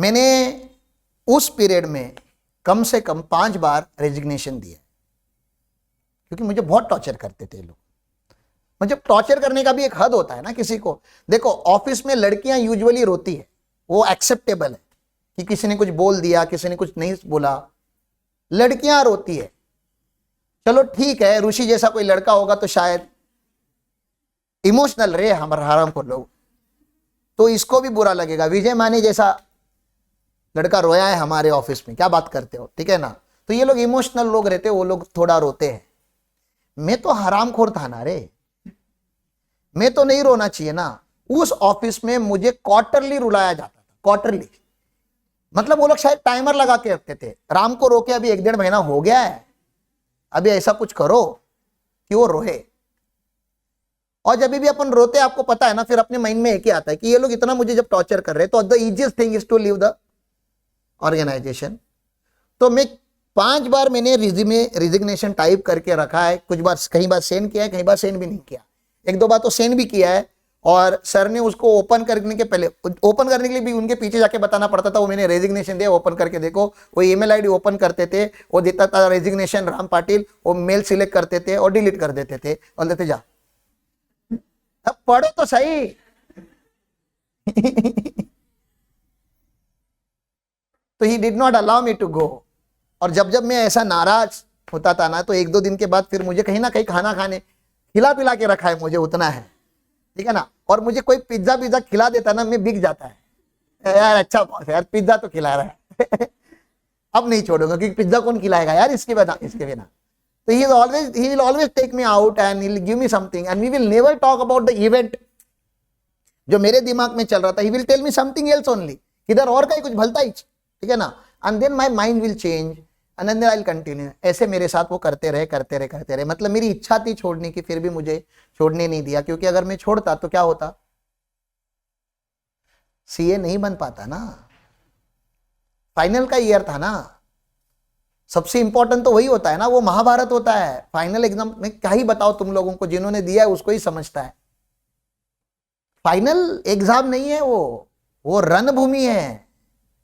मैंने उस पीरियड में कम से कम 5 बार रेजिग्नेशन दिया, क्योंकि मुझे बहुत टॉर्चर करते थे लोग। मतलब टॉर्चर करने का भी एक हद होता है ना किसी को। देखो ऑफिस में लड़कियां यूजुअली रोती है, वो एक्सेप्टेबल है कि किसी ने कुछ बोल दिया, किसी ने कुछ नहीं बोला, लड़कियां रोती है। चलो ठीक है, ऋषि जैसा कोई लड़का होगा तो शायद इमोशनल रहे हमारा हराम को लोग, तो इसको भी बुरा लगेगा। विजय मानी जैसा लड़का रोया है हमारे ऑफिस में, क्या बात करते हो, ठीक है ना। तो ये लोग इमोशनल लोग रहते, वो लोग थोड़ा रोते हैं। मैं तो हरामखोर था ना रे, मैं तो नहीं रोना चाहिए ना। उस ऑफिस में मुझे क्वार्टरली रुलाया जाता था, क्वार्टरली। मतलब वो लोग शायद टाइमर लगा के रखते थे, राम को रोके अभी 1-1.5 महीना हो गया है, अभी ऐसा कुछ करो कि वो रोए। और जब भी अपन रोते आपको पता है ना, फिर अपने माइंड में एक ही आता है कि ये लोग इतना मुझे जब टॉर्चर कर रहे हैं, तो the easiest thing is to leave the organisation. तो मैं 5 बार मैंने रिजिग्नेशन टाइप करके रखा है। कुछ बार, कई बार सेंड किया है, कई बार सेंड भी नहीं किया। 1-2 बार तो सेंड भी किया है, और सर ने उसको ओपन करने के पहले, ओपन करने के लिए भी उनके पीछे जाके बताना पड़ता था, वो मैंने रेजिग्नेशन दिया, ओपन करके देखो। वो ईमेल आईडी ओपन करते थे, वो देता था रेजिग्नेशन राम पाटिल, वो मेल सिलेक्ट करते थे और डिलीट कर देते थे और लेते जा, अब पढ़ो तो सही। तो he did not allow me to go. और जब जब मैं ऐसा नाराज होता था ना, तो 1-2 दिन के बाद फिर मुझे कहीं ना कहीं खाना खाने खिला पिला के रखा है मुझे, उतना है, ठीक है ना। और मुझे कोई पिज्जा खिला देता ना, मैं बिक जाता है यार, अच्छा बॉस यार पिज्जा तो खिला रहा है। अब नहीं छोड़ूंगा, क्योंकि पिज्जा कौन खिलाएगा यार इसके बिना। So he will always take me out and he'll give me something and we will never talk about the event जो मेरे दिमाग में चल रहा था। He will tell me something else only, इधर और का ही कुछ भलता ही, ठीक है ना। And then my mind will change and then I'll continue। ऐसे मेरे साथ वो करते रहे। मतलब मेरी इच्छा थी छोड़ने की, फिर भी मुझे छोड़ने नहीं दिया, क्योंकि अगर मैं छोड़ता तो क्या होता, सीए नहीं बन पाता ना, फाइनल का ईयर था ना। सबसे इंपॉर्टेंट तो वही होता है ना, वो महाभारत होता है। फाइनल एग्जाम में क्या ही बताओ तुम लोगों को, जिन्होंने दिया है उसको ही समझता है। फाइनल एग्जाम नहीं है वो रणभूमि है।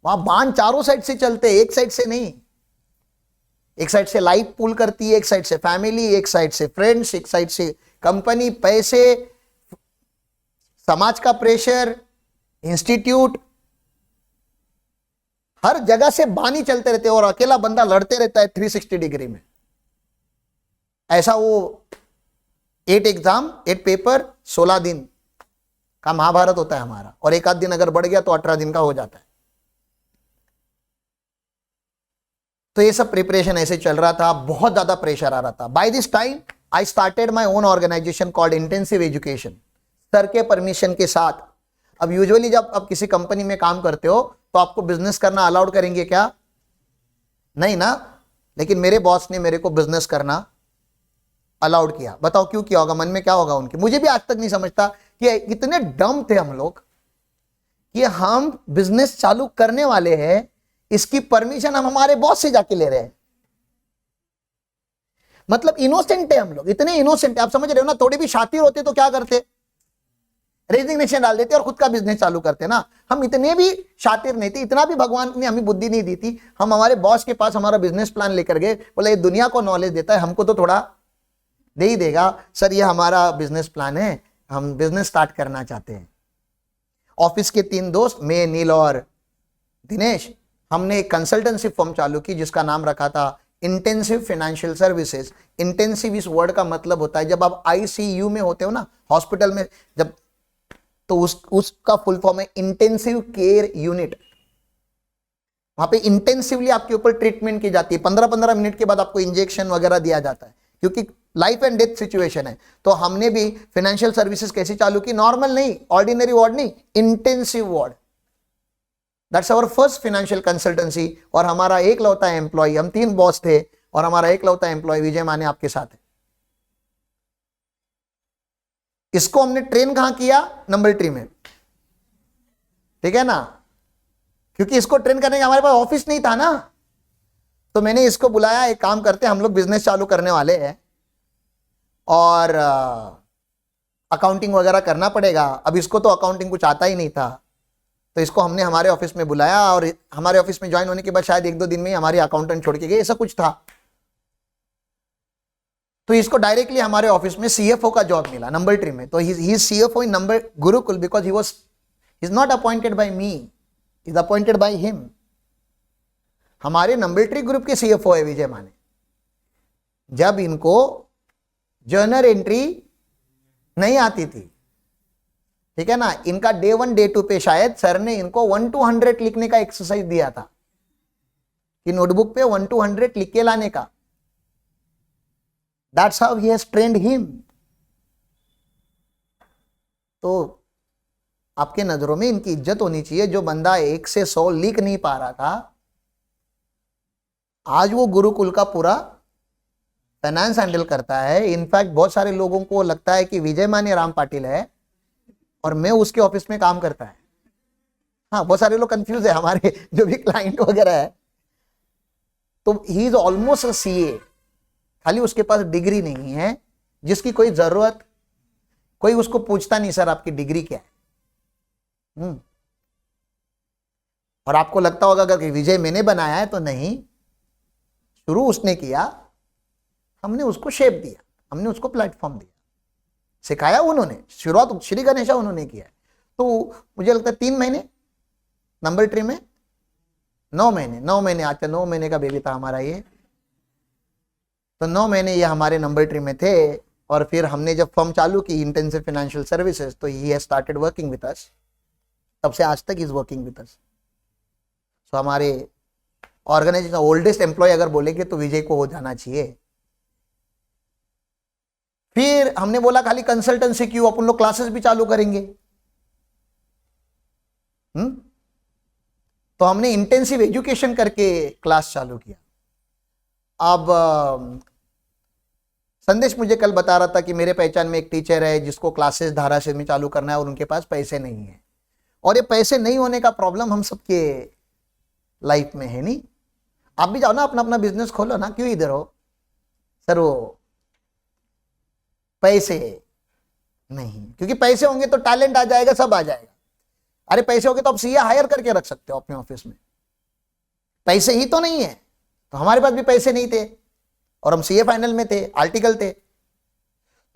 वहां बाण चारों साइड से चलते, एक साइड से नहीं। एक साइड से लाइफ पूल करती है, एक साइड से फैमिली, एक साइड से फ्रेंड्स, एक साइड से कंपनी, पैसे, समाज का प्रेशर, इंस्टीट्यूट, हर जगह से बानी चलते रहते हैं, और अकेला बंदा लड़ते रहता है 360 डिग्री में। ऐसा वो 8 एग्जाम 8 पेपर 16 दिन का महाभारत होता है हमारा, और एक आध दिन अगर बढ़ गया तो 18 दिन का हो जाता है। तो ये सब प्रिपरेशन ऐसे चल रहा था, बहुत ज्यादा प्रेशर आ रहा था। By this time I started my own organisation called intensive education, sir के परमिशन के साथ। अब यूजुअली जब आप किसी कंपनी में काम करते हो तो आपको बिजनेस करना अलाउड करेंगे क्या? नहीं ना। लेकिन मेरे बॉस ने मेरे को बिजनेस करना अलाउड किया। बताओ क्यों किया होगा, मन में क्या होगा उनके, मुझे भी आज तक नहीं समझता कि इतने डम थे हम लोग कि हम बिजनेस चालू करने वाले हैं, इसकी परमिशन हम हमारे बॉस से जाके ले रहे हैं। मतलब इनोसेंट है हम लोग, इतने इनोसेंट है। आप समझ रहे हो ना, थोड़ी भी शातिर होते तो क्या करते, रेजिग्नेशन डाल देते और खुद का बिजनेस चालू करते ना। हम इतने भी शातिर नहीं थे, इतना भी भगवान ने हमें बुद्धि नहीं दी थी। हम हमारे बॉस के पास हमारा बिजनेस प्लान लेकर गए, बोले ये दुनिया को नॉलेज देता है, हमको तो थोड़ा दे ही देगा। सर ये हमारा बिजनेस प्लान है, हम बिजनेस स्टार्ट करना चाहते हैं। ऑफिस के 3 दोस्त, मैं, नील और दिनेश, हमने एक कंसल्टेंसी फर्म चालू की जिसका नाम रखा था इंटेंसिव फाइनेंशियल सर्विसेज। इंटेंसिव इस वर्ड का मतलब होता है, जब आप आईसीयू में होते हो ना, हॉस्पिटल में, जब तो उसका फुल फॉर्म है इंटेंसिव केयर यूनिट। वहां पे इंटेंसिवली आपके ऊपर ट्रीटमेंट की जाती है। 15-15 मिनट के बाद आपको इंजेक्शन वगैरह दिया जाता है, क्योंकि लाइफ एंड डेथ सिचुएशन है। तो हमने भी फाइनेंशियल सर्विसेज कैसे चालू की, नॉर्मल नहीं, ऑर्डिनरी वार्ड नहीं, intensive ward. That's our first financial consultancy. और हमारा एक लौता एम्प्लॉय, हम 3 बॉस थे और हमारा एक लौता एम्प्लॉय विजय माने आपके साथ है। इसको हमने ट्रेन कहां किया, नंबर ट्री में, ठीक है ना, क्योंकि इसको ट्रेन करने का हमारे पास ऑफिस नहीं था ना। तो मैंने इसको बुलाया, एक काम करते हैं, हम लोग बिजनेस चालू करने वाले हैं और अकाउंटिंग वगैरह करना पड़ेगा। अब इसको तो अकाउंटिंग कुछ आता ही नहीं था, तो इसको हमने हमारे ऑफिस में बुलाया और हमारे ऑफिस में ज्वाइन होने के बाद शायद 1-2 दिन में ही हमारी अकाउंटेंट छोड़ के गए, ऐसा कुछ था। तो इसको डायरेक्टली हमारे ऑफिस में सीएफओ का जॉब मिला नंबर ट्री में। तो he is CFO in number Gurukul because he was is not appointed by me, is appointed by him. हमारे नंबर ट्री ग्रुप के सीएफओ है विजय माने। जब इनको जर्नल एंट्री नहीं आती थी, ठीक है ना, इनका डे 1 डे 2 पे शायद सर ने इनको 1 to 100 लिखने का एक्सरसाइज दिया था कि नोटबुक पे 1 to 100 लिख के लाने का। That's how he has trained him. तो आपके नजरों में इनकी इज्जत होनी चाहिए। जो बंदा 1 से 100 लिख नहीं पा रहा था, आज वो गुरुकुल का पूरा फाइनेंस हैंडल करता है। इनफैक्ट बहुत सारे लोगों को लगता है कि विजय माने राम पाटिल है और मैं उसके ऑफिस में काम करता है। हाँ, बहुत सारे लोग कंफ्यूज है, हमारे जो भी क्लाइंट वगैरह है। तो he is almost a CA, खाली उसके पास डिग्री नहीं है, जिसकी कोई जरूरत, कोई उसको पूछता नहीं सर आपकी डिग्री क्या है। और आपको लगता होगा अगर विजय मैंने बनाया है, तो नहीं, शुरू उसने किया, हमने उसको शेप दिया, हमने उसको प्लेटफॉर्म दिया, सिखाया उन्होंने, शुरुआत श्री गणेशा उन्होंने किया। तो मुझे लगता है 3 महीने नंबर ट्री में, 9 महीने आज 9 महीने का बेबी था हमारा ये। तो 9 महीने ये हमारे नंबर ट्री में थे। और फिर हमने जब फर्म चालू की इंटेंसिव फाइनेंशियल सर्विसेज, तो he has started working with us. तब से आज तक इज वर्किंग विद अस। सो हमारे ऑर्गेनाइजेशन का ओल्डेस्ट एम्प्लॉय अगर बोलेंगे तो विजय को हो जाना चाहिए। फिर हमने बोला खाली कंसल्टेंसी क्यों, अपन लोग क्लासेस भी चालू करेंगे। तो हमने इंटेंसिव एजुकेशन करके क्लास चालू किया। अब संदेश मुझे कल बता रहा था कि मेरे पहचान में एक टीचर है जिसको क्लासेस धाराशिव में चालू करना है और उनके पास पैसे नहीं है। और ये पैसे नहीं होने का प्रॉब्लम हम सबके लाइफ में है। नहीं, आप भी जाओ ना, अपना अपना बिजनेस खोलो ना, क्यों इधर हो सर, वो पैसे नहीं, क्योंकि पैसे होंगे तो टैलेंट आ जाएगा, सब आ जाएगा। अरे पैसे होंगे तो आप सीए हायर करके रख सकते हो अपने ऑफिस में। पैसे ही तो नहीं है। तो हमारे पास भी पैसे नहीं थे और हम सीए फाइनल में थे, आर्टिकल थे।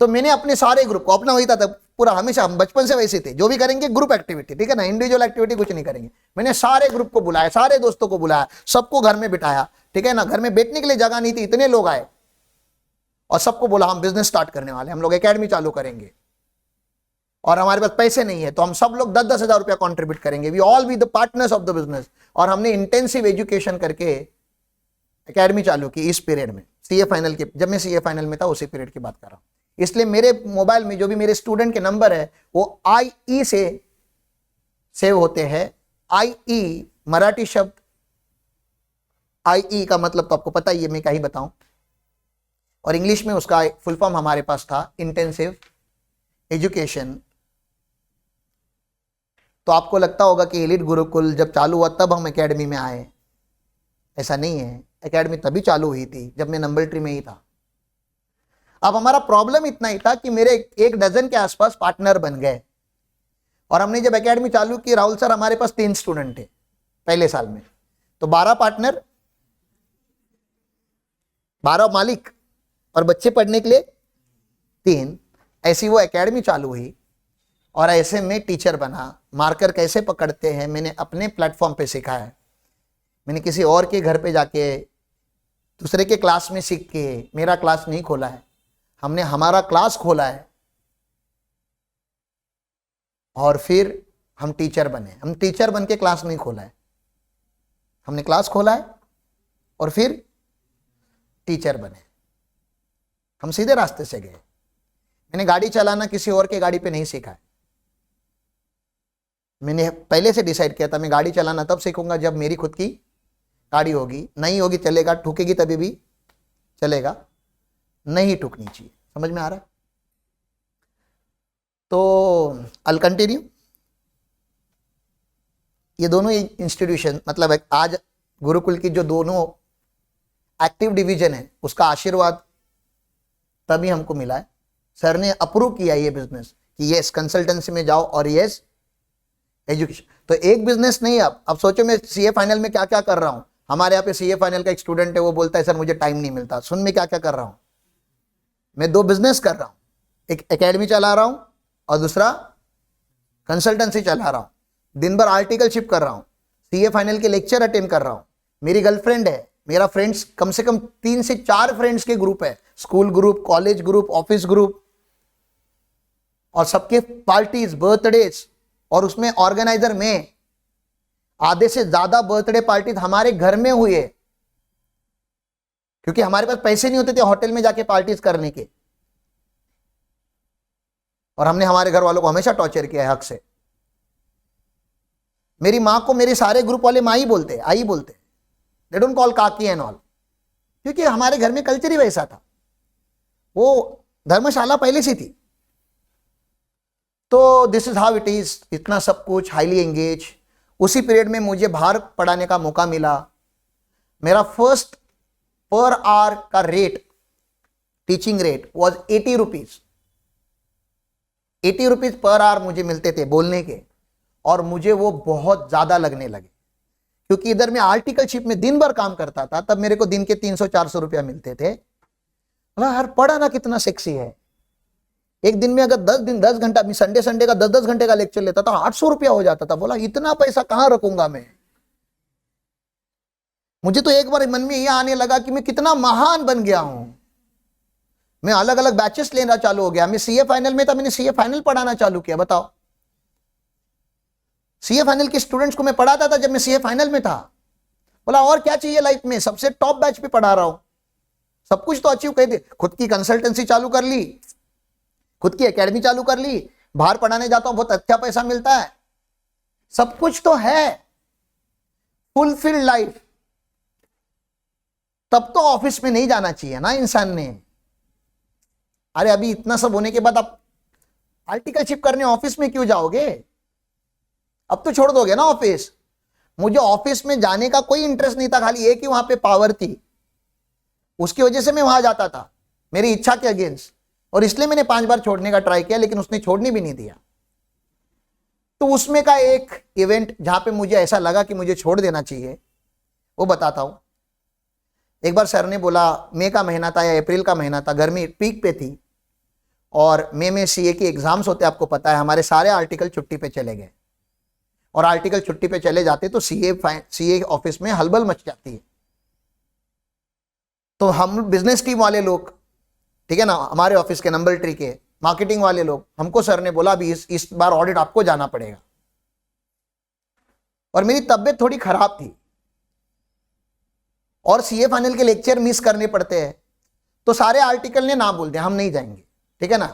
तो मैंने अपने सारे ग्रुप को, अपना वही था पूरा, हमेशा हम बचपन से वैसे थे, जो भी करेंगे ग्रुप एक्टिविटी, ठीक है ना, इंडिविजुअल एक्टिविटी कुछ नहीं करेंगे। मैंने सारे ग्रुप को बुलाया, सारे दोस्तों को बुलाया, सबको घर में बिठाया, ठीक है ना। घर में बैठने के लिए जगह नहीं थी, इतने लोग आए और सबको बोला हम बिजनेस स्टार्ट करने वाले, हम लोग एकेडमी चालू करेंगे और हमारे पास पैसे नहीं है, तो हम सब लोग 10-10 हजार रुपया कॉन्ट्रीब्यूट करेंगे, we all be the partners of the business. और हमने इंटेंसिव एजुकेशन करके एकेडमी चालू की इस पीरियड में, सीए फाइनल के, जब मैं सीए फाइनल में था उसी पीरियड की बात कर रहा हूं। इसलिए मेरे मोबाइल में जो भी मेरे स्टूडेंट के नंबर है वो IE से सेव होते हैं। IE मराठी शब्द, IE का मतलब तो आपको पता ही है, मैं क्या ही बताऊं। और इंग्लिश में उसका फुल फॉर्म हमारे पास था इंटेंसिव एजुकेशन। तो आपको लगता होगा कि एलिट गुरुकुल जब चालू हुआ तब हम एकेडमी में आए, ऐसा नहीं है। एकेडमी तभी चालू हुई थी जब मैं नंबर ट्री में ही था। अब हमारा प्रॉब्लम इतना ही था कि मेरे 1 डजन के आसपास पार्टनर बन गए। और हमने जब एकेडमी चालू की, राहुल सर, हमारे पास 3 स्टूडेंट थे पहले साल में, तो 12 पार्टनर, 12 मालिक और बच्चे पढ़ने के लिए 3। ऐसी वो एकेडमी चालू हुई और ऐसे में टीचर बना। मार्कर कैसे पकड़ते हैं मैंने अपने प्लेटफॉर्म पे सीखा है। मैंने किसी और के घर पे जाके दूसरे के क्लास में सीख के मेरा क्लास नहीं खोला है, हमने हमारा क्लास खोला है और फिर हम टीचर बने। हम टीचर बन के क्लास नहीं खोला है, हमने क्लास खोला है और फिर टीचर बने। हम सीधे रास्ते से गए। मैंने गाड़ी चलाना किसी और के गाड़ी पे नहीं सीखा है। मैंने पहले से डिसाइड किया था मैं गाड़ी चलाना तब सीखूंगा जब मेरी खुद की गाड़ी होगी। नहीं होगी चलेगा, ठुकेगी तभी भी चलेगा, नहीं ठुकनी चाहिए। समझ में आ रहा है? तो आई कंटिन्यू। ये दोनों इंस्टीट्यूशन, मतलब आज गुरुकुल की जो दोनों एक्टिव डिवीजन है, उसका आशीर्वाद तभी हमको मिला है। सर ने अप्रूव किया ये बिजनेस कि यस कंसल्टेंसी में जाओ और यस एजुकेशन। तो एक बिजनेस नहीं, अब सोचो मैं सीए फाइनल में क्या क्या कर रहा हूं। हमारे यहाँ पे सीए फाइनल का एक स्टूडेंट है, वो बोलता है सर मुझे टाइम नहीं मिलता। सुन मैं क्या क्या कर रहा हूं, मैं 2 बिजनेस कर रहा हूं, एक एकेडमी चला रहा हूं और दूसरा कंसल्टेंसी चला रहा हूं। दिन भर आर्टिकलशिप कर रहा हूं, सीए फाइनल के लेक्चर अटेंड कर रहा हूं। मेरी गर्लफ्रेंड है, मेरा फ्रेंड्स कम से कम 3 से 4 फ्रेंड्स के ग्रुप है, school group, college group, office group, और सबके पार्टीज, बर्थडेज, और उसमें ऑर्गेनाइजर में। आधे से ज्यादा बर्थडे पार्टी हमारे घर में हुई है, क्योंकि हमारे पास पैसे नहीं होते थे होटल में जाके पार्टीज करने के, और हमने हमारे घर वालों को हमेशा टॉर्चर किया है हक से। मेरी मां को मेरे सारे ग्रुप वाले माँ ही बोलते, आई बोलते, दे डोंट कॉल काकी एंड ऑल, क्योंकि हमारे घर में कल्चर ही वैसा था। वो धर्मशाला पहले से थी। तो this is how it is. इतना सब कुछ, हाईली एंगेज। उसी पीरियड में मुझे बाहर पढ़ाने का मौका मिला। मेरा फर्स्ट पर आवर का rate, teaching rate was 80 rupees. 80 rupees per hour मुझे मिलते थे बोलने के, और मुझे वो बहुत ज्यादा लगने लगे, क्योंकि इधर मैं आर्टिकलशिप में दिन भर काम करता था। तब मेरे को दिन के 300-400 रुपया मिलते थे। हर पढ़ाना कितना सेक्सी है। एक दिन में अगर 10 घंटा, संडे का 10 घंटे का लेक्चर लेता था, 800 रुपया हो जाता था। बोला इतना पैसा कहां रखूंगा मैं। मुझे तो एक बार मन में यह आने लगा कि मैं कितना महान बन गया हूं। मैं अलग अलग बैचेस लेना चालू हो गया। मैं सीए फाइनल में था, मैंने सीए फाइनल पढ़ाना चालू किया। बताओ, सीए फाइनल के स्टूडेंट्स को मैं पढ़ाता था जब मैं सीए फाइनल में था। बोला और क्या चाहिए लाइफ में, सबसे टॉप बैच पे पढ़ा रहा हूं, सब कुछ तो अचीव कर दे। खुद की कंसल्टेंसी चालू कर ली, खुद की एकेडमी चालू कर ली, बाहर पढ़ाने जाता हूं, बहुत अच्छा पैसा मिलता है, सब कुछ तो है, फुलफिल्ड लाइफ। तब तो ऑफिस में नहीं जाना चाहिए ना इंसान ने। अरे अभी इतना सब होने के बाद आप आर्टिकलशिप करने ऑफिस में क्यों जाओगे? अब तो छोड़ दोगे ना ऑफिस। मुझे ऑफिस में जाने का कोई इंटरेस्ट नहीं था, खाली एक ही वहां पे पावर थी, उसकी वजह से मैं वहां जाता था, मेरी इच्छा के अगेंस्ट। और इसलिए मैंने 5 बार छोड़ने का ट्राई किया, लेकिन उसने छोड़ने भी नहीं दिया। तो उसमें का एक इवेंट जहां पे मुझे ऐसा लगा कि मुझे छोड़ देना चाहिए, वो बताता हूं। एक बार सर ने बोला, मई का महीना था या अप्रैल का महीना था, गर्मी पीक पे थी, और मई में सीए के एग्जाम्स होते, आपको पता है। हमारे सारे आर्टिकल छुट्टी पे चले गए, और आर्टिकल छुट्टी पे चले जाते तो सीए ऑफिस में हलबल मच जाती है। तो हम बिजनेस टीम वाले लोग, ठीक है ना, हमारे ऑफिस के नंबर ट्री के मार्केटिंग वाले लोग, हमको सर ने बोला अभी इस बार ऑडिट आपको जाना पड़ेगा। और मेरी तबीयत थोड़ी खराब थी, और सीए फाइनल के लेक्चर मिस करने पड़ते हैं, तो सारे आर्टिकल ने ना बोल दिया हम नहीं जाएंगे, ठीक है ना,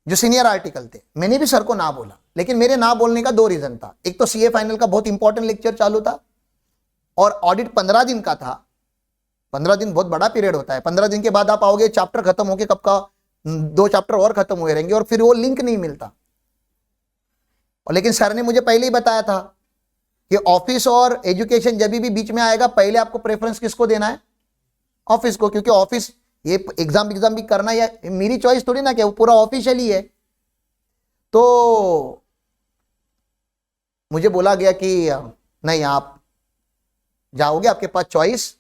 जो सीनियर आर्टिकल थे। मैंने भी सर को ना बोला, लेकिन मेरे ना बोलने का 2 रीजन था। एक तो सीए फाइनल का बहुत इंपॉर्टेंट लेक्चर चालू था, और ऑडिट 15 दिन का था। 15 दिन बहुत बड़ा पीरियड होता है। 15 दिन के बाद आप आओगे, चैप्टर खत्म होके कब का 2 चैप्टर और खत्म हुए रहेंगे, और फिर वो लिंक नहीं मिलता। और लेकिन सर ने मुझे पहले ही बताया था कि ऑफिस और एजुकेशन जब भी बीच में आएगा, पहले आपको प्रेफरेंस किसको देना है? ऑफिस को, क्योंकि ऑफिस ये एग्जाम भी करना या मेरी चॉइस थोड़ी ना, क्या वो पूरा ऑफिशियल ही है। तो मुझे बोला गया कि नहीं आप जाओगे, आपके पास चॉइस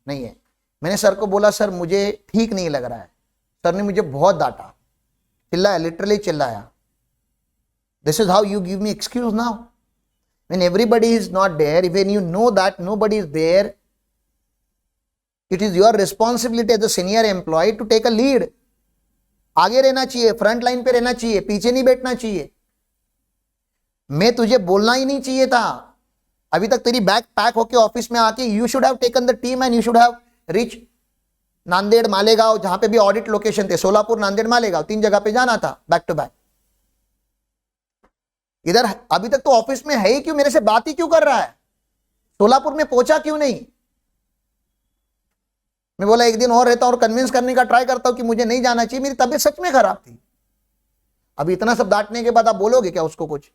नहीं है। मैंने सर को बोला सर मुझे ठीक नहीं लग रहा है। सर ने मुझे बहुत डांटा, चिल्लाया, लिटरली चिल्लाया। This is how you give me excuse now when everybody is not there, when you know that nobody is there, it is your responsibility as a senior employee to take a lead. आगे रहना चाहिए, front line पे रहना चाहिए, पीछे नहीं बैठना चाहिए। मैं तुझे बोलना ही नहीं चाहिए था। अभी तक तेरी बैग पैक होके ऑफिस में आके you should have taken the team and you should have reach Nanded, Malegaon, जहां पे भी ऑडिट लोकेशन थे, सोलापुर, नांदेड़, मालेगांव, 3 जगह पे जाना था बैक टू बैक। इधर अभी तक तो ऑफिस में है ही क्यों, मेरे से बात ही क्यों कर रहा है? सोलापुर में पहुंचा क्यों नहीं? मैं बोला एक दिन और रहता और कन्विंस करने का ट्राई करता हूं कि मुझे नहीं जाना चाहिए। मेरी तबीयत सच में खराब थी। अभी इतना सब डांटने के बाद आप बोलोगे क्या उसको कुछ?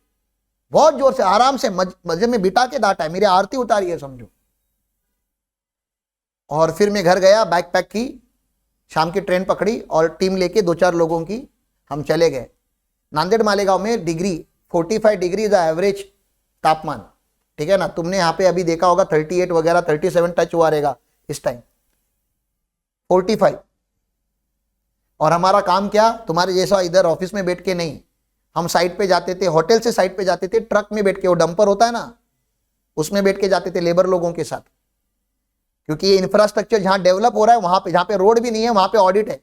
बहुत जोर से, आराम से, मजे में बिठा के डांटा है, मेरी आरती उतारी है समझो। और फिर मैं घर गया, बैग पैक की, शाम की ट्रेन पकड़ी और टीम लेके 2-4 लोगों की हम चले गए नांदेड़ मालेगांव में डिग्री 45 डिग्री इज एवरेज तापमान, ठीक है ना। तुमने यहाँ पे अभी देखा होगा 38 वगैरह 37 टच हुआ रहेगा इस टाइम, 45। और हमारा काम क्या, तुम्हारे जैसा इधर ऑफिस में बैठ के नहीं, हम साइट पे जाते थे, होटल से साइट पे जाते थे, ट्रक में बैठ के, वो डंपर होता है ना उसमें बैठ के जाते थे लेबर लोगों के साथ, क्योंकि ये इंफ्रास्ट्रक्चर जहां डेवलप हो रहा है वहां पे, जहां पे रोड भी नहीं है वहां पे ऑडिट है,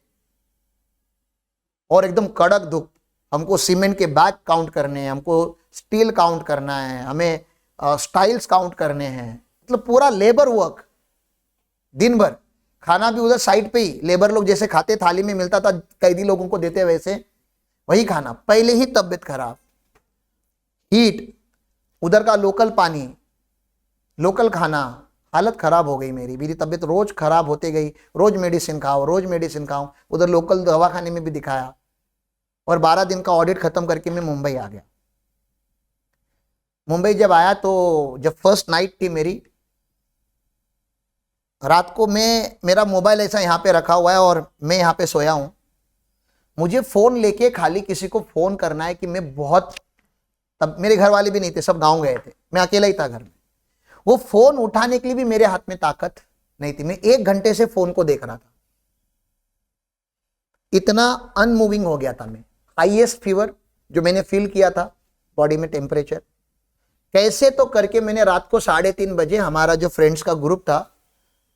और एकदम कड़क धूप। हमको सीमेंट के बैग काउंट करने हैं, हमको स्टील काउंट करना है, हमें स्टाइल्स काउंट करने हैं, मतलब पूरा लेबर वर्क दिन भर। खाना भी उधर साइड पे ही लेबर लोग जैसे खाते, थाली में मिलता था कैदी लोगों को देते वैसे वही खाना। पहले ही तबीयत खराब, हीट, उधर का लोकल पानी, लोकल खाना, हालत खराब हो गई मेरी तबीयत रोज खराब होते गई। रोज मेडिसिन खाओ, रोज मेडिसिन खाओ। उधर लोकल दवाखाने में भी दिखाया, और 12 दिन का ऑडिट खत्म करके मैं मुंबई आ गया। मुंबई जब आया तो जब फर्स्ट नाइट थी मेरी, रात को मेरा मोबाइल ऐसा यहाँ पे रखा हुआ है और मैं यहाँ पे सोया हूँ। मुझे फोन लेके खाली किसी को फोन करना है कि मैं बहुत, तब मेरे घर वाले भी नहीं थे, सब गांव गए थे, मैं अकेला ही था घर में। वो फोन उठाने के लिए भी मेरे हाथ में ताकत नहीं थी। मैं 1 घंटे से फोन को देख रहा था, इतना अनमूविंग हो गया था मैं। हाईएस्ट फीवर जो मैंने फील किया था बॉडी में, टेम्परेचर, कैसे तो करके मैंने रात को 3:30 बजे हमारा जो फ्रेंड्स का ग्रुप था,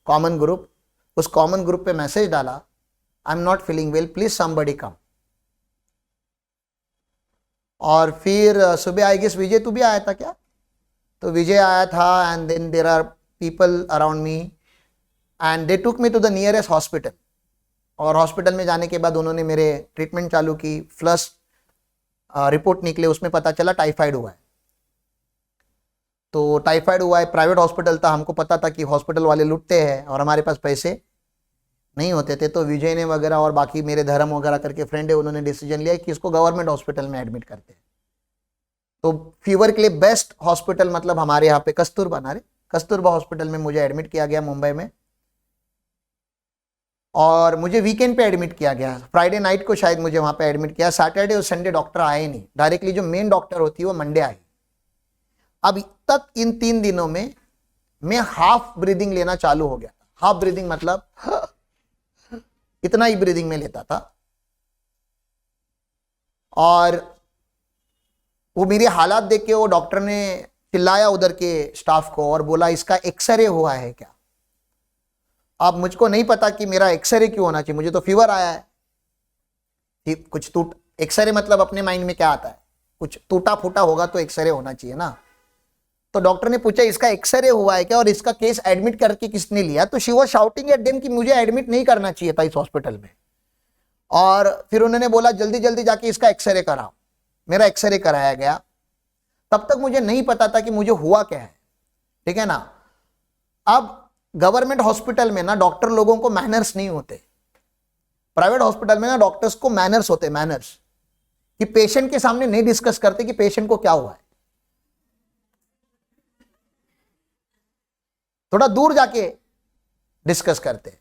कॉमन ग्रुप, उस कॉमन ग्रुप पे मैसेज डाला, I am not feeling well, please somebody come. और फिर सुबह आई गेस विजय तू भी आया था क्या, तो विजय आया था, and then there are people around me and they took me to the nearest hospital. और हॉस्पिटल में जाने के बाद उन्होंने मेरे ट्रीटमेंट चालू की। फ्लश रिपोर्ट निकले, उसमें पता चला टाइफाइड हुआ है। तो टाइफाइड हुआ है, प्राइवेट हॉस्पिटल था, हमको पता था कि हॉस्पिटल वाले लुटते हैं और हमारे पास पैसे नहीं होते थे। तो विजय ने वगैरह और बाकी मेरे धर्म वगैरह करके फ्रेंड है, उन्होंने डिसीजन लिया कि इसको गवर्नमेंट हॉस्पिटल में एडमिट करते हैं। तो फीवर के लिए बेस्ट हॉस्पिटल मतलब हमारे यहाँ पे कस्तूरबा हॉस्पिटल में मुझे एडमिट किया गया मुंबई में। और मुझे वीकेंड पे एडमिट किया गया, फ्राइडे नाइट को शायद मुझे वहां पे एडमिट किया। सैटरडे और संडे डॉक्टर आए ही नहीं, डायरेक्टली जो मेन डॉक्टर होती है वो मंडे आई। अब तक इन 3 दिनों में मैं हाफ ब्रीदिंग लेना चालू हो गया। हाफ ब्रीदिंग मतलब इतना ही ब्रीदिंग में लेता था। और वो मेरी हालात देख के वो डॉक्टर ने चिल्लाया उधर के स्टाफ को और बोला इसका एक्सरे हुआ है क्या। अब मुझको नहीं पता कि मेरा एक्सरे क्यों होना चाहिए, मुझे तो फीवर आया है कि कुछ टूट, एक्सरे मतलब अपने माइंड में क्या आता है, कुछ टूटा फूटा होगा तो एक्सरे होना चाहिए ना। तो डॉक्टर ने पूछा इसका एक्सरे हुआ है क्या और इसका केस एडमिट करके किसने लिया। तो she was shouting at them कि मुझे एडमिट नहीं करना चाहिए था इस हॉस्पिटल में। और फिर उन्होंने बोला जल्दी जल्दी जाके इसका एक्सरे कराओ। मेरा एक्सरे कराया गया। तब तक मुझे नहीं पता था कि मुझे हुआ क्या है, ठीक है ना। अब गवर्नमेंट हॉस्पिटल में ना डॉक्टर लोगों को मैनर्स नहीं होते, प्राइवेट हॉस्पिटल में ना डॉक्टर्स को मैनर्स होते, मैनर्स, कि पेशेंट के सामने नहीं डिस्कस करते कि पेशेंट को क्या हुआ है, थोड़ा दूर जाके डिस्कस करते।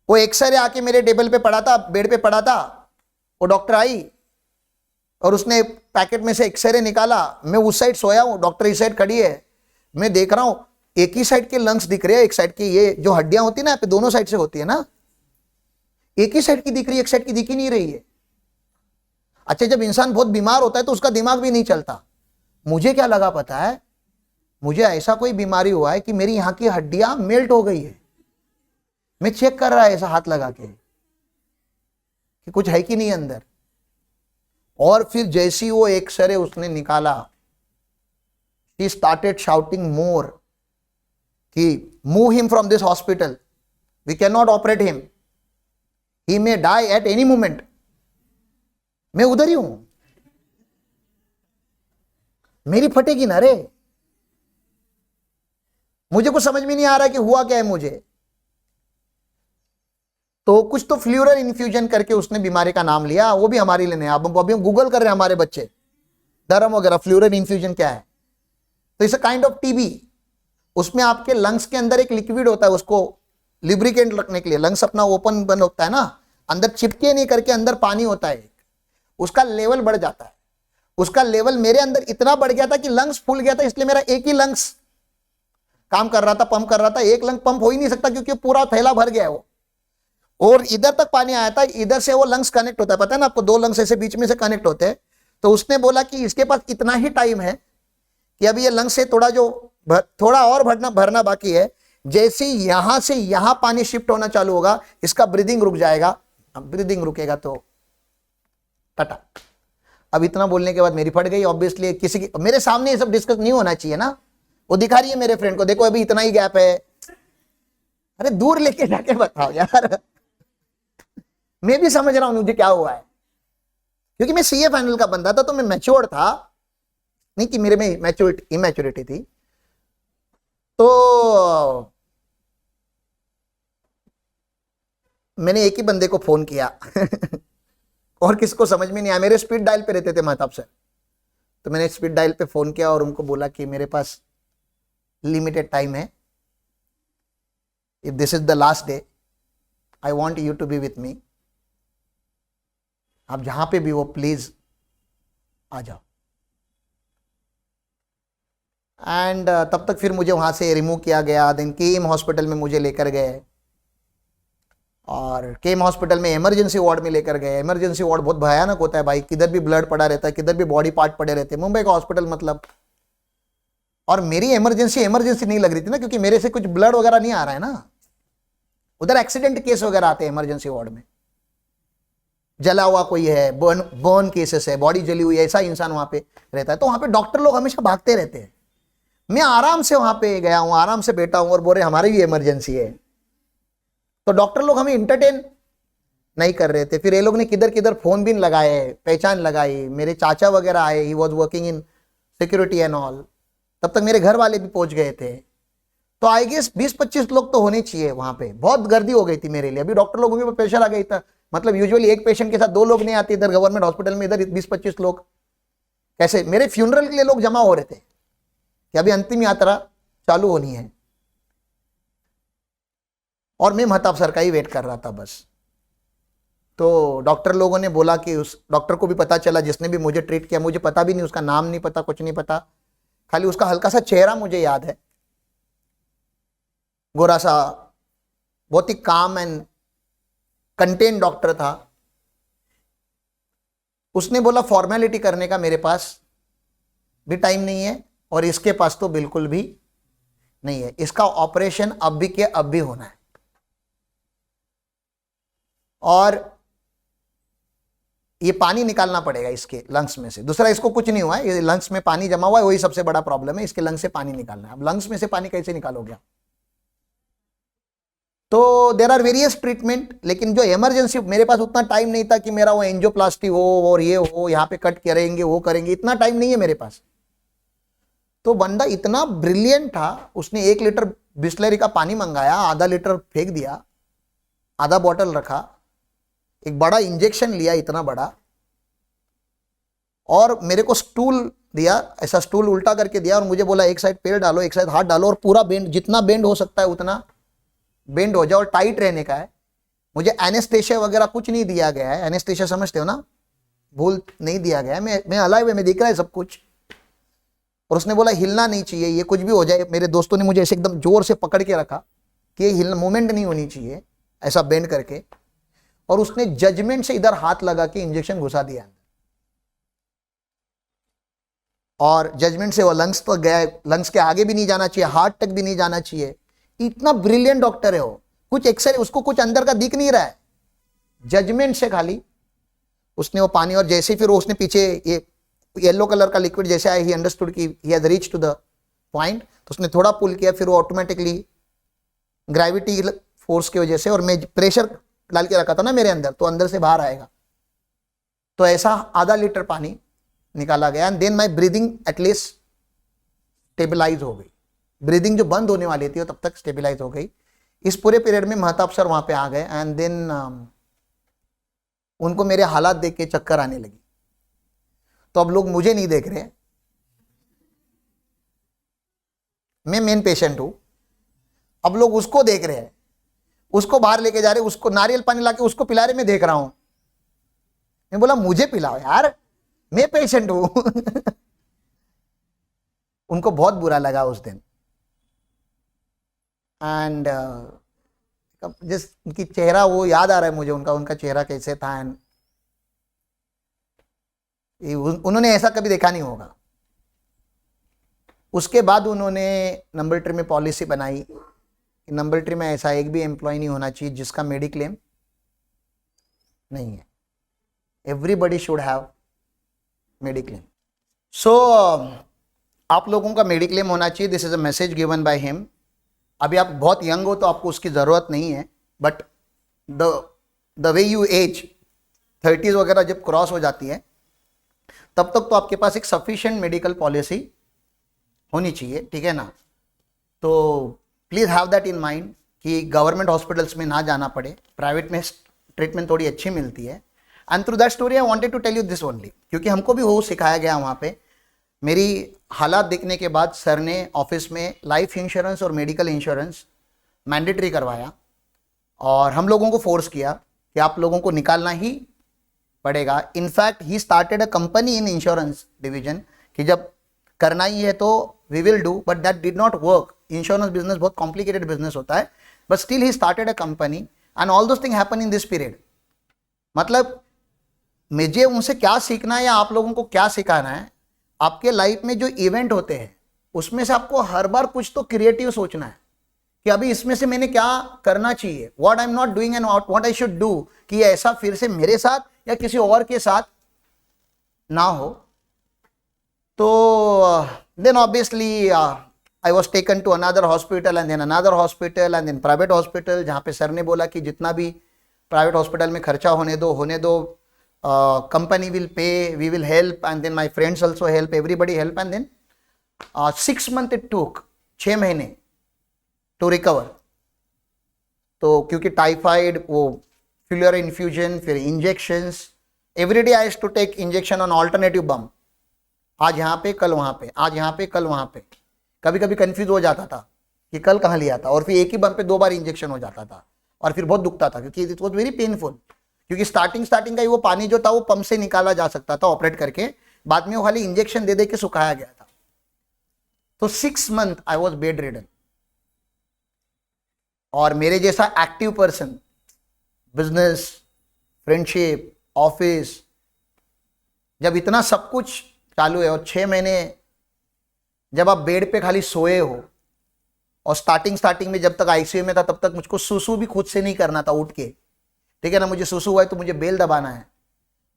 वो एक्सरे आके मेरे टेबल पे पड़ा था, बेड पे पड़ा था, वो डॉक्टर आई और उसने पैकेट में से एक्सरे निकाला। मैं उस साइड सोया हूं, डॉक्टर इस साइड खड़ी है, मैं देख रहा हूं एक ही साइड के लंग्स दिख रहे हैं, एक साइड की ये जो हड्डियां होती है ना यहाँ पे दोनों साइड से होती है ना, एक ही साइड की दिख रही है, एक साइड की दिख ही नहीं रही है। अच्छा, जब इंसान बहुत बीमार होता है तो उसका दिमाग भी नहीं चलता। मुझे क्या लगा पता है, मुझे ऐसा कोई बीमारी हुआ है कि मेरी यहाँ की हड्डियां मेल्ट हो गई है। मैं चेक कर रहा है ऐसा हाथ लगा के कि कुछ है कि नहीं अंदर। और फिर जैसी वो एक्सरे उसने निकाला, he started shouting more कि move him from this hospital, we cannot operate him, he may die at any moment। मैं उधर ही हूं, मेरी फटेगी ना रे। मुझे कुछ समझ में नहीं आ रहा कि हुआ क्या है मुझे। तो कुछ तो फ्लूरल इन्फ्यूजन करके उसने बीमारी का नाम लिया, वो भी हमारी लेने। अब अभी हम गूगल कर रहे हैं हमारे बच्चे, धर्म वगैरह, फ्लूरल इन्फ्यूजन क्या है। तो it's a kind of TB. उसमें आपके लंग्स के अंदर एक लिक्विड होता है, उसको लिब्रिकेंट रखने के लिए लंग्स अपना ओपन बंद होता है ना, अंदर चिपके नहीं करके अंदर पानी होता है, उसका लेवल बढ़ जाता है। उसका लेवल मेरे अंदर इतना बढ़ गया था कि लंग्स फूल गया था, इसलिए मेरा एक ही लंग्स काम कर रहा था, पंप कर रहा था। एक लंग पंप हो ही नहीं सकता क्योंकि पूरा थैला भर गया है वो, और इधर तक पानी आया था, इधर से वो लंग्स कनेक्ट होता है, पता है ना आपको, दो लंग्स ऐसे बीच में से कनेक्ट होते हैं। तो उसने बोला कि इसके पास इतना ही टाइम है कि अभी ये लंग्स से थोड़ा और भरना बाकी है। जैसे यहां से यहां पानी शिफ्ट होना चालू होगा, इसका ब्रीदिंग रुक जाएगा। अब ब्रीदिंग रुकेगा तो टाटा। अब इतना बोलने के बाद मेरी फट गई ऑब्वियसली। किसी की मेरे सामने ये सब डिस्कस नहीं होना चाहिए ना। वो दिखा रही है मेरे फ्रेंड को, देखो अभी इतना ही गैप है। अरे दूर लेके जाके बताओ यार। मैं भी समझ रहा हूं मुझे क्या हुआ है, क्योंकि मैं सीए फाइनल का बंदा था, तो मैं मैच्योर था, नहीं कि मेरे में इमेच्योरिटी थी। तो मैंने एक ही बंदे को फोन किया और किसको समझ में नहीं आया। मेरे स्पीड डायल पे रहते थे महताब सर, तो मैंने स्पीड डायल पे फोन किया और उनको बोला कि मेरे पास लिमिटेड टाइम है, if this is the last day I want you to be with me, आप जहां पे भी हो प्लीज आ जाओ। एंड तब तक फिर मुझे वहां से रिमूव किया गया। देन केम हॉस्पिटल में मुझे लेकर गए, और केम हॉस्पिटल में इमरजेंसी वार्ड में लेकर गए। इमरजेंसी वार्ड बहुत भयानक होता है भाई, किधर भी ब्लड पड़ा रहता है, किधर भी बॉडी पार्ट पड़े रहते हैं। मुंबई का हॉस्पिटल मतलब। और मेरी इमरजेंसी नहीं लग रही थी ना, क्योंकि मेरे से कुछ ब्लड वगैरह नहीं आ रहा है ना। उधर एक्सीडेंट केस वगैरह आते हैं इमरजेंसी वार्ड में, जला हुआ कोई है, बर्न केसेस है, बॉडी जली हुई है, ऐसा इंसान वहां पे रहता है। तो वहां पे डॉक्टर लोग हमेशा भागते रहते हैं। मैं आराम से वहां पे गया हूं, आराम से बैठा हूं, और बोल रहे हमारी भी इमरजेंसी है। तो डॉक्टर लोग हमें इंटरटेन नहीं कर रहे थे। फिर ये लोग ने किधर किधर फोन भी लगाए, पहचान लगाई। मेरे चाचा वगैरह आए, he was working in security and all. तब तक मेरे घर वाले भी पहुंच गए थे। तो आई गेस 20-25 लोग तो होने चाहिए वहां पे। बहुत गर्दी हो गई थी मेरे लिए। अभी डॉक्टर लोगों के ऊपर प्रेशर आ गई था। मतलब यूजुअली एक पेशेंट के साथ 2 लोग नहीं आते इधर गवर्नमेंट हॉस्पिटल में, इधर 20-25 लोग। कैसे मेरे फ्यूनरल के लिए लोग जमा हो रहे थे कि अभी अंतिम यात्रा चालू होनी है, और मैं महताब सर का ही वेट कर रहा था बस। तो डॉक्टर लोगों ने बोला कि उस डॉक्टर को भी पता चला जिसने भी मुझे ट्रीट किया, मुझे पता भी नहीं, उसका नाम नहीं पता, कुछ नहीं पता, खाली उसका हल्का सा चेहरा मुझे याद है। गोरा सा, बहुत ही काम एंड कंटेन डॉक्टर था। उसने बोला फॉर्मेलिटी करने का मेरे पास भी टाइम नहीं है, और इसके पास तो बिल्कुल भी नहीं है। इसका ऑपरेशन अब भी के अब भी होना है, और ये पानी निकालना पड़ेगा इसके लंग्स में से। दूसरा, इसको कुछ नहीं हुआ है, ये लंग्स में पानी जमा हुआ है, वही सबसे बड़ा प्रॉब्लम है। इसके लंग्स से पानी निकालना है। अब लंग्स में से पानी कैसे निकालोगे? तो देर आर वेरियस ट्रीटमेंट, लेकिन जो इमरजेंसी, मेरे पास उतना टाइम नहीं था कि मेरा वो एंजियोप्लास्टी हो और ये हो, यहाँ पे कट करेंगे वो करेंगे, इतना टाइम नहीं है मेरे पास। तो बंदा इतना ब्रिलियंट था, उसने 1 लीटर बिस्लरी का पानी मंगाया, आधा लीटर फेंक दिया, आधा बॉटल रखा, एक बड़ा इंजेक्शन लिया, इतना बड़ा, और मेरे को स्टूल दिया, ऐसा स्टूल उल्टा करके दिया, और मुझे बोला एक साइड पैर डालो, एक साइड हाथ डालो, और पूरा बेंड, जितना बेंड हो सकता है उतना बेंड हो जाए, और टाइट रहने का है। मुझे एनेस्थेशिया वगैरह कुछ नहीं दिया गया है। एनेस्थेशिया समझते हो ना, भूल नहीं दिया गया है। मैं अलाइव है, मैं दिख रहा है सब कुछ। और उसने बोला हिलना नहीं चाहिए, ये कुछ भी हो जाए। मेरे दोस्तों ने मुझे ऐसे एकदम जोर से पकड़ के रखा कि ये हिलना, मूवमेंट नहीं होनी चाहिए, ऐसा बेंड करके। और उसने जजमेंट से इधर हाथ लगा के इंजेक्शन घुसा दिया, और जजमेंट से वो लंग्स तक गया। लंग्स के आगे भी नहीं जाना चाहिए, हार्ट तक भी नहीं जाना चाहिए। इतना ब्रिलियंट डॉक्टर है वो। कुछ एक्सरे, उसको कुछ अंदर का दिख नहीं रहा है, जजमेंट से खाली उसने वो पानी, और जैसे फिर उसने पीछे ये येलो कलर का लिक्विड जैसे आया, ही अंडरस्टूड कि he has reached to the point. तो उसने थोड़ा पुल किया, फिर वो ऑटोमेटिकली ग्रेविटी फोर्स की वजह से, और मैं प्रेशर डाल के रखा था ना मेरे अंदर, तो अंदर से बाहर आएगा। तो ऐसा आधा लीटर पानी निकाला गया, and then my breathing at least stabilise हो गई। ब्रीदिंग जो बंद होने वाली थी वो तब तक स्टेबलाइज हो गई। इस पूरे पीरियड में महताब सर वहां पे आ गए, एंड देन उनको मेरे हालात देख के चक्कर आने लगी। तो अब लोग मुझे नहीं देख रहे, मैं मेन पेशेंट हूं, अब लोग उसको देख रहे हैं, उसको बाहर लेके जा रहे, उसको नारियल पानी लाके उसको पिला रहे, मैं देख रहा हूं। मैं बोला मुझे पिलाओ यार, मैं पेशेंट हूं। उनको बहुत बुरा लगा उस दिन। एंड जिस उनकी चेहरा वो याद आ रहा है मुझे, उनका उनका चेहरा कैसे था। एंड उन्होंने ऐसा कभी देखा नहीं होगा। उसके बाद उन्होंने नंबर ट्री में पॉलिसी बनाई कि नंबर ट्री में ऐसा एक भी एम्प्लॉय नहीं होना चाहिए जिसका मेडिक्लेम नहीं है। Everybody should have mediclaim. So आप लोगों का मेडिक्लेम होना चाहिए। This is a message given by him. अभी आप बहुत यंग हो तो आपको उसकी ज़रूरत नहीं है, but the way you age 30s वगैरह जब क्रॉस हो जाती है तब तक तो आपके पास एक सफिशिएंट मेडिकल पॉलिसी होनी चाहिए, ठीक है ना। तो please have that in mind कि गवर्नमेंट हॉस्पिटल्स में ना जाना पड़े, प्राइवेट में ट्रीटमेंट थोड़ी अच्छी मिलती है। And through that story I wanted to tell you this only, क्योंकि हमको भी वो सिखाया गया वहाँ पे। मेरी हालात देखने के बाद सर ने ऑफिस में लाइफ इंश्योरेंस और मेडिकल इंश्योरेंस मैंडेटरी करवाया और हम लोगों को फोर्स किया कि आप लोगों को निकालना ही पड़ेगा। In fact he started a company in insurance division कि जब करना ही है तो we will do, but that did not work. Insurance business बहुत कॉम्प्लिकेटेड बिजनेस होता है, but still he started a company and all those thing happen in this period. मतलब मुझे उनसे क्या सीखना है या आप लोगों को क्या सिखाना है, आपके लाइफ में जो इवेंट होते हैं उसमें से आपको हर बार कुछ तो क्रिएटिव सोचना है कि अभी इसमें से मैंने क्या करना चाहिए, what I am not doing and what I should do, कि ऐसा फिर से मेरे साथ या किसी और के साथ ना हो। तो then obviously I was taken to another hospital and then another hospital and then private hospital, जहाँ पे सर ने बोला कि जितना भी प्राइवेट हॉस्पिटल में खर्चा होने दो, company will pay, we will help, and then my friends also help, everybody help, and then 6 months it took, 6 महीने to recover। तो क्योंकि टाइफाइड, वो फिलर इन्फ्यूजन, फिर injections, everyday I have to take injection on alternative bum, आज यहाँ पे कल वहाँ पे, आज यहाँ पे कल वहाँ पे। कभी कभी कंफ्यूज हो जाता था कि कल कहाँ लिया था, और फिर एक ही बम पे 2 बार इंजेक्शन हो जाता था और फिर बहुत दुखता था क्योंकि इट वॉज वेरी पेनफुल। क्योंकि स्टार्टिंग का ही वो पानी जो था वो पंप से निकाला जा सकता था ऑपरेट करके, बाद में वो खाली इंजेक्शन दे के सुखाया गया था। तो 6 month I was bed ridden. और मेरे जैसा active person, business, friendship, office, जब इतना सब कुछ चालू है और 6 महीने जब आप बेड पे खाली सोए हो, और स्टार्टिंग में जब तक आईसीयू में था तब तक मुझको सुसु भी खुद से नहीं करना था उठ के, ठीक है ना। मुझे सुसु हुआ है तो मुझे बेल दबाना है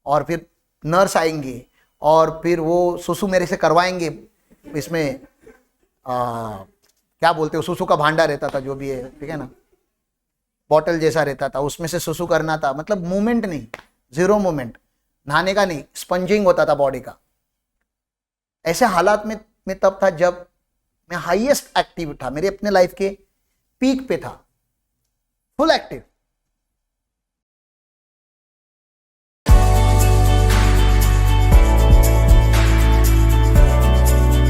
और फिर नर्स आएंगे और फिर वो सुसु मेरे से करवाएंगे। इसमें क्या बोलते हो, सुसु का भांडा रहता था जो भी है, ठीक है ना, बॉटल जैसा रहता था, उसमें से सुसु करना था। मतलब मूवमेंट नहीं, 0 मूवमेंट, नहाने का नहीं, स्पंजिंग होता था बॉडी का। ऐसे हालात में तब था जब मैं हाईएस्ट एक्टिव था, मेरे अपने लाइफ के पीक पे था, फुल एक्टिव।